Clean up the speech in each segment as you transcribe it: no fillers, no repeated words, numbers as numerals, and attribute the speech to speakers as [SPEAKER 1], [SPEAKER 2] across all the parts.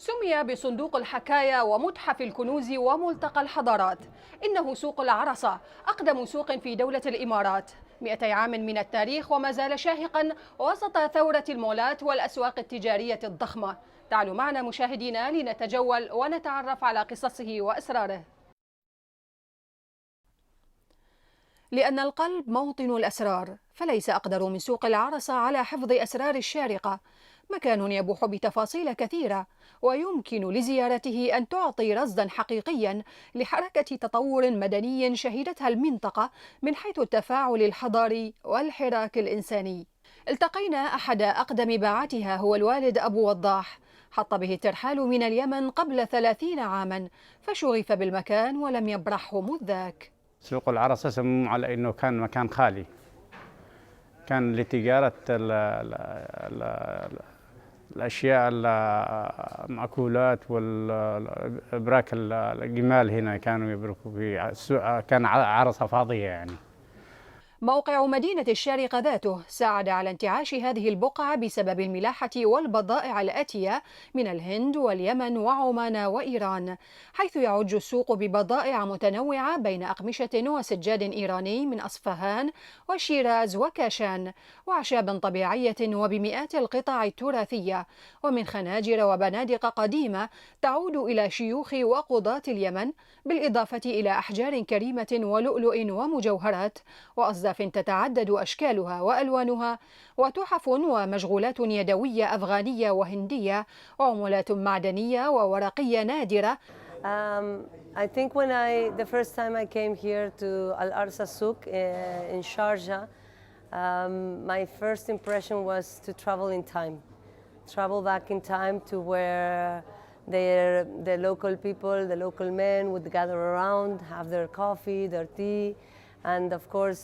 [SPEAKER 1] سمي بصندوق الحكايا ومتحف الكنوز وملتقى الحضارات. إنه سوق العرصة، أقدم سوق في دولة الإمارات، 200 عام من التاريخ وما زال شاهقا وسط ثورة المولات والأسواق التجارية الضخمة. تعالوا معنا مشاهدينا لنتجول ونتعرف على قصصه وأسراره. لأن القلب موطن الأسرار، فليس أقدر من سوق العرصة على حفظ أسرار الشارقة. مكان يبوح بتفاصيل كثيرة، ويمكن لزيارته أن تعطي رصدا حقيقيا لحركة تطور مدني شهدتها المنطقة من حيث التفاعل الحضاري والحراك الإنساني. التقينا أحد أقدم باعتها، هو الوالد أبو وضاح. حط به الترحال من اليمن قبل 30 عاما، فشغف بالمكان ولم يبرحه مذ ذاك.
[SPEAKER 2] سوق العرصة سموه على أنه كان مكان خالي، كان لتجارة الأشياء المأكولات والإبراك الجمال. هنا كانوا يبركوا في السوق، كان عرصة فاضية يعني.
[SPEAKER 1] موقع مدينة الشارقة ذاته ساعد على انتعاش هذه البقعة بسبب الملاحة والبضائع الآتية من الهند واليمن وعمان وإيران، حيث يعج السوق ببضائع متنوعة بين أقمشة وسجاد إيراني من أصفهان وشيراز وكاشان، وأعشاب طبيعية وبمئات القطع التراثية، ومن خناجر وبنادق قديمة تعود إلى شيوخ وقضاة اليمن، بالإضافة إلى أحجار كريمة ولؤلؤ ومجوهرات وأصداف تتعدد أشكالها وألوانها، وتحف ومشغولات يدوية أفغانية وهندية، وعملات معدنية وورقية نادرة.
[SPEAKER 3] I think the first time I came here to Al Arsa Souk in Sharjah, my first impression was to travel back in time to where the local people, the local men would gather around, have their coffee, their tea, and of course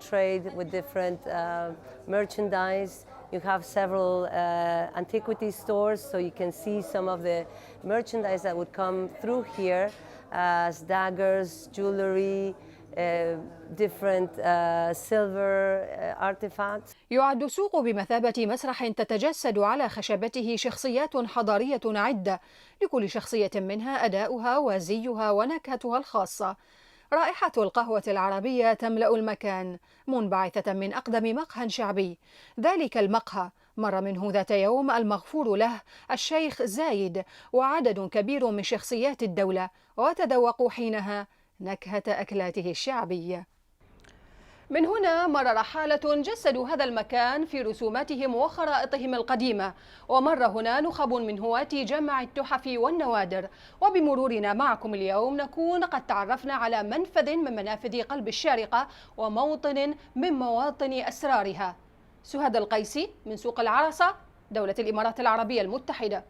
[SPEAKER 3] trade with different merchandise. You have several antiquity stores, so you can see some of the merchandise that would come through here as daggers, jewelry, different silver artifacts.
[SPEAKER 1] يعد السوق بمثابة مسرح تتجسد على خشبته شخصيات حضارية عدة، لكل شخصية منها أداؤها وزيها ونكهتها الخاصة. رائحة القهوة العربية تملأ المكان، منبعثة من أقدم مقهى شعبي. ذلك المقهى مر منه ذات يوم المغفور له الشيخ زايد وعدد كبير من شخصيات الدولة، وتذوقوا حينها نكهة أكلاته الشعبية. من هنا مر رحالة جسدوا هذا المكان في رسوماتهم وخرائطهم القديمة، ومر هنا نخب من هواة جمع التحف والنوادر. وبمرورنا معكم اليوم نكون قد تعرفنا على منفذ من منافذ قلب الشارقة وموطن من مواطن أسرارها. سهاد القيسي من سوق العرصة، دولة الإمارات العربية المتحدة.